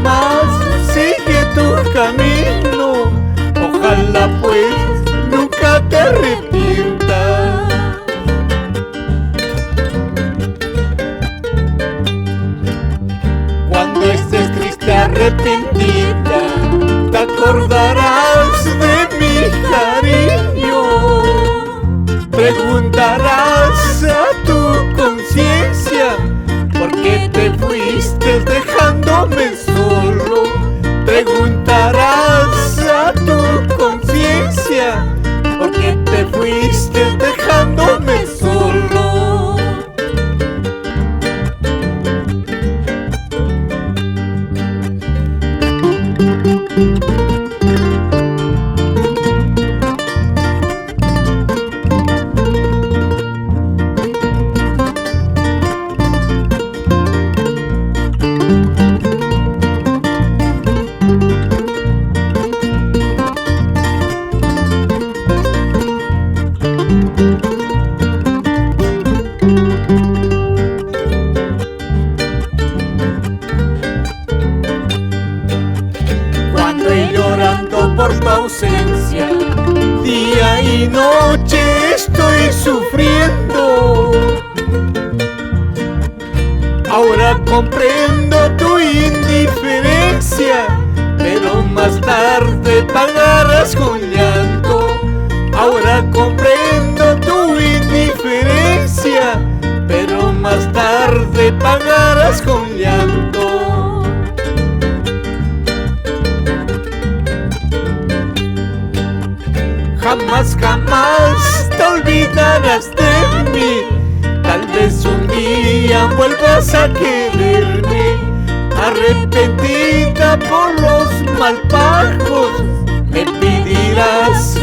más, sigue tu camino. Ojalá pues nunca te arrepientas. Cuando estés triste, arrepentida, te acordarás de mi cariño. Preguntarás a tu conciencia por qué te fuiste dejándome solo. Preguntarás a tu conciencia por qué te fuiste dejándome solo. Llorando por tu ausencia, día y noche estoy sufriendo. Ahora comprendo tu indiferencia, pero más tarde pagarás con llanto. Ahora comprendo tu indiferencia, pero más tarde pagarás con llanto. Jamás, jamás te olvidarás de mí. Tal vez un día vuelvas a quererme. Arrepentida por los mal pagos, me pedirás